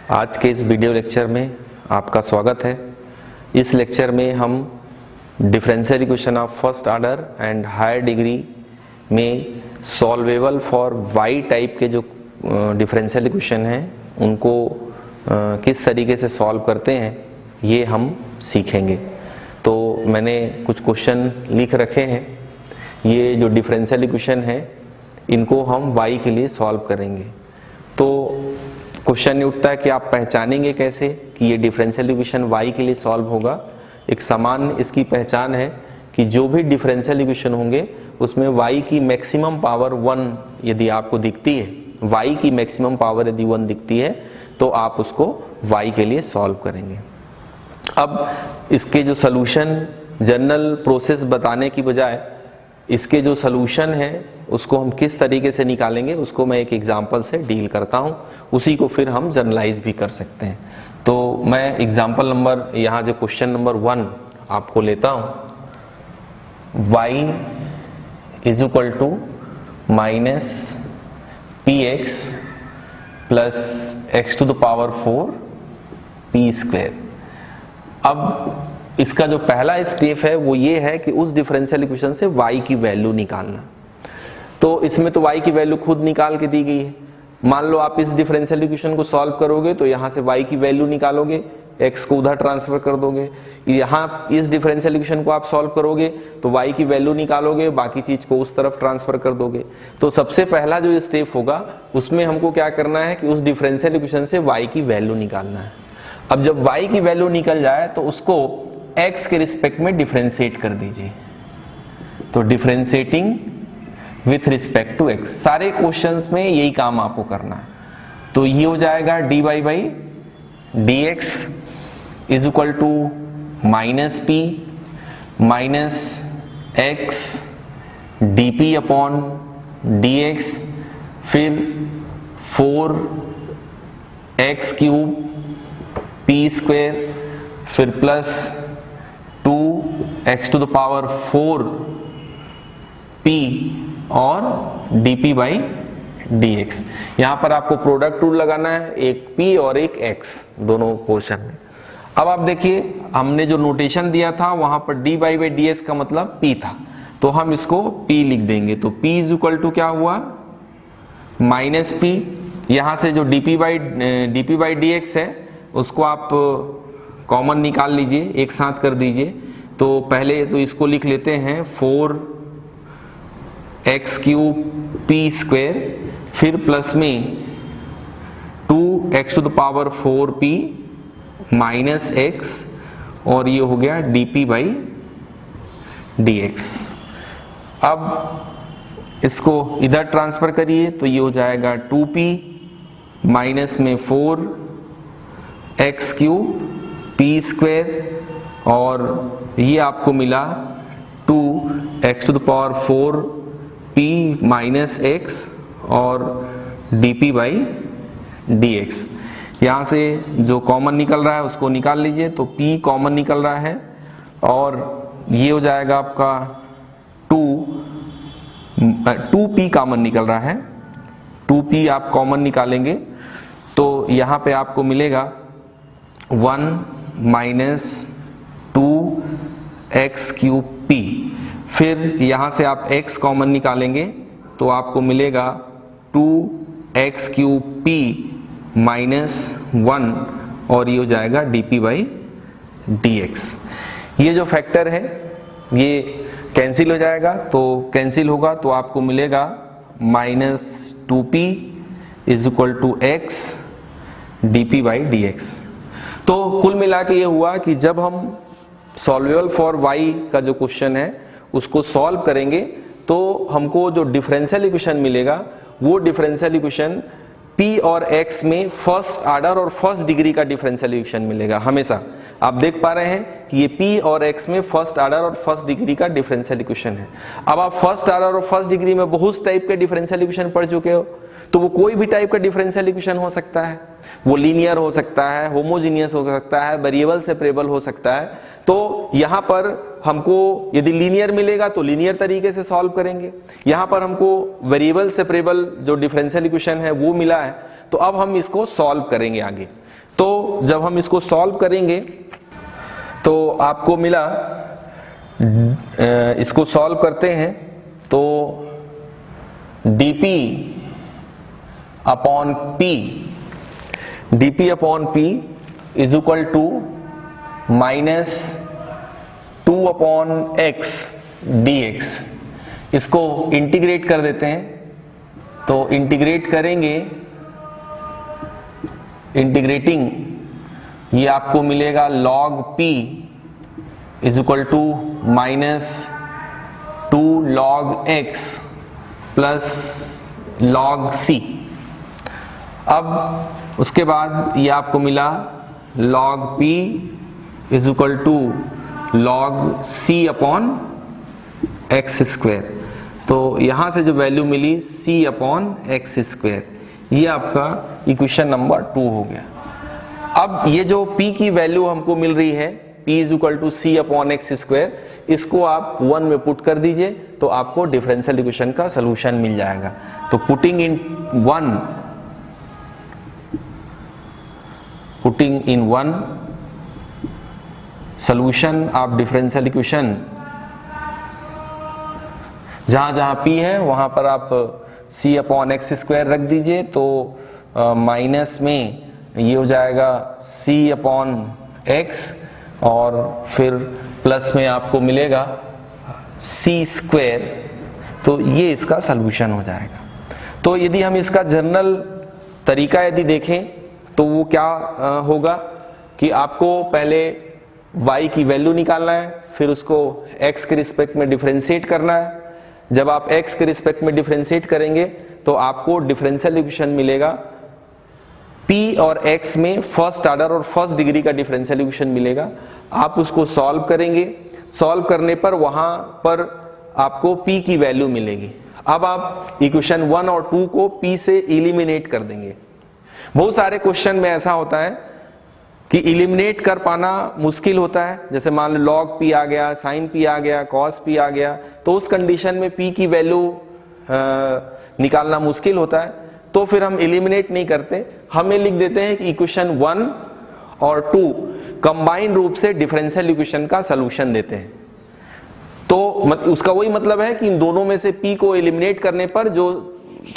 आज के इस वीडियो लेक्चर में आपका स्वागत है। इस लेक्चर में हम differential equation of first order and higher degree में सॉल्वेबल फॉर वाई टाइप के जो डिफरेंशियल इक्वेशन हैं उनको किस तरीके से सॉल्व करते हैं ये हम सीखेंगे। तो मैंने कुछ क्वेश्चन लिख रखे हैं। ये जो डिफरेंशियल इक्वेशन है इनको हम वाई के लिए सॉल्व करेंगे। तो क्वेश्चन ये उठता है कि आप पहचानेंगे कैसे कि ये डिफरेंशियल इक्वेशन y के लिए सॉल्व होगा। एक सामान्य इसकी पहचान है कि जो भी डिफरेंशियल इक्वेशन होंगे उसमें y की मैक्सिमम पावर 1 यदि आपको दिखती है, y की मैक्सिमम पावर यदि 1 दिखती है तो आप उसको y के लिए सॉल्व करेंगे। अब इसके जो सलूशन जनरल प्रोसेस बताने की बजाय इसके जो सलूशन है उसको हम किस तरीके से निकालेंगे उसको मैं एक एग्जांपल से डील करता हूं, उसी को फिर हम जनरलाइज भी कर सकते हैं। तो मैं एग्जांपल नंबर यहाँ जो क्वेश्चन नंबर 1 आपको लेता हूं। y is equal to minus p x plus x to the power 4 p square. अब इसका जो पहला स्टेप है वो ये है कि उस डिफरेंशियल इक्वेशन से y की वैल्यू निकालना। तो इसमें तो y की वैल्यू खुद निकाल के दी गई है। मान लो आप इस डिफरेंशियल इक्वेशन को सॉल्व करोगे तो यहाँ से y की वैल्यू निकालोगे, x को उधर ट्रांसफर कर दोगे। यहाँ इस डिफरेंशियल इक्वेशन को आप सॉल्व करोगे तो y की वैल्यू निकालोगे, बाकी चीज को उस तरफ ट्रांसफर कर दोगे। तो सबसे पहला जो स्टेप होगा उसमें हमको क्या करना है कि उस डिफरेंशियल इक्वेशन से y की वैल्यू निकालना है। अब जब y की वैल्यू निकल जाए तो उसको x के रिस्पेक्ट में डिफरेंशिएट कर दीजिए। तो differentiating with respect to x, सारे क्वेश्चंस में यही काम आपको करना है। तो ये हो जाएगा dy by d x is equal to minus p minus x d p upon d x, फिर 4x क्यूब पी स्क्वायर, फिर plus 2x to the power 4 p और dp बाई dx। यहां पर आपको प्रोडक्ट रूल लगाना है, एक p और एक x दोनों पोर्शन में। अब आप देखिए हमने जो नोटेशन दिया था वहां पर dy बाई dx का मतलब p था, तो हम इसको p लिख देंगे। तो p इज इक्वल टू क्या हुआ माइनस p। यहां से जो dp बाई dx है उसको आप कॉमन निकाल लीजिए, एक साथ कर दीजिए। तो पहले तो इसको लिख लेते हैं 4x क्यूब पी स्क्वायर, फिर प्लस में 2x to the power 4p minus x, और ये हो गया dp बाई dx। अब इसको इधर ट्रांसफर करिए तो ये हो जाएगा 2p माइनस में 4x क्यूब पी स्क्वायर, और ये आपको मिला 2x to the power 4p minus x और dp बाई dx। यहाँ से जो कॉमन निकल रहा है उसको निकाल लीजिए। तो p कॉमन निकल रहा है और ये हो जाएगा आपका 2p कॉमन निकल रहा है। 2p आप कॉमन निकालेंगे तो यहाँ पे आपको मिलेगा 1 माइनस 2x क्यूब p, फिर यहाँ से आप x कॉमन निकालेंगे तो आपको मिलेगा 2x क्यूब p माइनस 1, और ये हो जाएगा dp बाई dx। ये जो फैक्टर है ये कैंसिल हो जाएगा, तो कैंसिल होगा तो आपको मिलेगा minus 2p is equal to x dp by dx। तो कुल मिला के ये हुआ कि जब हम सॉल्वेबल फॉर y का जो क्वेश्चन है उसको सॉल्व करेंगे तो हमको जो डिफरेंशियल इक्वेशन मिलेगा वो डिफरेंशियल इक्वेशन p और x में फर्स्ट ऑर्डर और फर्स्ट डिग्री का डिफरेंशियल इक्वेशन मिलेगा। हमेशा आप देख पा रहे हैं कि ये p और x में फर्स्ट ऑर्डर और फर्स्ट डिग्री का डिफरेंशियल इक्वेशन है। अब आप फर्स्ट ऑर्डर और फर्स्ट डिग्री में बहुत टाइप के डिफरेंशियल इक्वेशन पढ़ चुके हो, तो वो कोई भी टाइप का डिफरेंशियल इक्वेशन हो सकता है। वो लीनियर हो सकता है, होमोजीनियस हो सकता है, वेरिएबल सेपरेबल हो सकता है। तो यहाँ पर हमको यदि लीनियर मिलेगा तो लीनियर तरीके से सॉल्व करेंगे। यहाँ पर हमको वेरिएबल सेपरेबल जो डिफरेंशियल इक्वेशन है वो मिला है, तो अब हम इसको सॉल्व करेंगे आगे। तो जब हम इसको सॉल्व करेंगे तो आपको मिला, इसको सॉल्व करते हैं तो dp upon p is equal to minus 2 upon x dx। इसको इंटीग्रेट कर देते हैं, तो इंटीग्रेट करेंगे, इंटीग्रेटिंग ये आपको मिलेगा log p is equal to minus 2 log x plus log c। अब उसके बाद ये आपको मिला log p is equal to log c upon x square. तो यहां से जो वैल्यू मिली c अपॉन एक्स स्क्वायर, ये आपका इक्वेशन नंबर 2 हो गया। अब ये जो p की वैल्यू हमको मिल रही है p is equal to c upon x square, इसको आप 1 में पुट कर दीजिए तो आपको डिफरेंशियल इक्वेशन का सलूशन मिल जाएगा। तो putting in 1 solution of differential equation, जहां जहां p है वहां पर आप c अपॉन एक्स स्क्वायर रख दीजिए, तो माइनस में ये हो जाएगा c अपॉन एक्स और फिर प्लस में आपको मिलेगा c स्क्वायर। तो ये इसका सलूशन हो जाएगा। तो यदि हम इसका जनरल तरीका यदि देखें तो वो क्या होगा कि आपको पहले y की वैल्यू निकालना है, फिर उसको x के रिस्पेक्ट में डिफरेंशिएट करना है। जब आप x के रिस्पेक्ट में डिफरेंशिएट करेंगे तो आपको डिफरेंशियल इक्वेशन मिलेगा, p और x में फर्स्ट ऑर्डर और फर्स्ट डिग्री का डिफरेंशियल इक्वेशन मिलेगा। आप उसको सॉल्व करेंगे, सॉल्व करने पर वहां पर आपको p की वैल्यू मिलेगी। अब आप इक्वेशन 1 और 2 को p से इलिमिनेट कर देंगे। बहुत सारे क्वेश्चन में ऐसा होता है कि इलिमिनेट कर पाना मुश्किल होता है, जैसे मान लो log p आ गया, sin p आ गया, cos p आ गया, तो उस कंडीशन में p की वैल्यू निकालना मुश्किल होता है। तो फिर हम इलिमिनेट नहीं करते, हमें लिख देते हैं कि इक्वेशन 1 और 2 कंबाइंड रूप से डिफरेंशियल इक्वेशन का सलूशन देते हैं। तो उसका वही मतलब है कि इन दोनों में से p को एलिमिनेट करने पर जो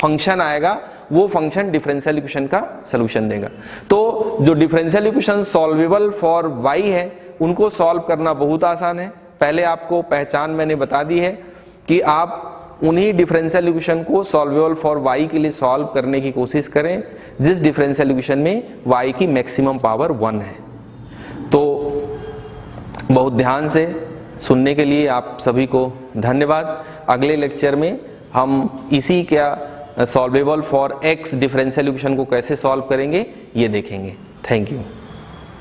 फंक्शन आएगा वो फंक्शन डिफरेंशियल इक्वेशन का सलूशन देगा। तो जो differential equation solvable for y है उनको सॉल्व करना बहुत आसान है। पहले आपको पहचान मैंने बता दी है कि आप उन्हीं डिफरेंशियल इक्वेशन को सॉल्वेबल फॉर y के लिए सॉल्व करने की कोशिश करें जिस डिफरेंशियल इक्वेशन में y की मैक्सिमम पावर 1 है। तो बहुत ध्यान से सुनने के लिए आप सभी को धन्यवाद। अगले लेक्चर में हम इसी क्या solvable for x differential equation को कैसे सॉल्व करेंगे ये देखेंगे। Thank you.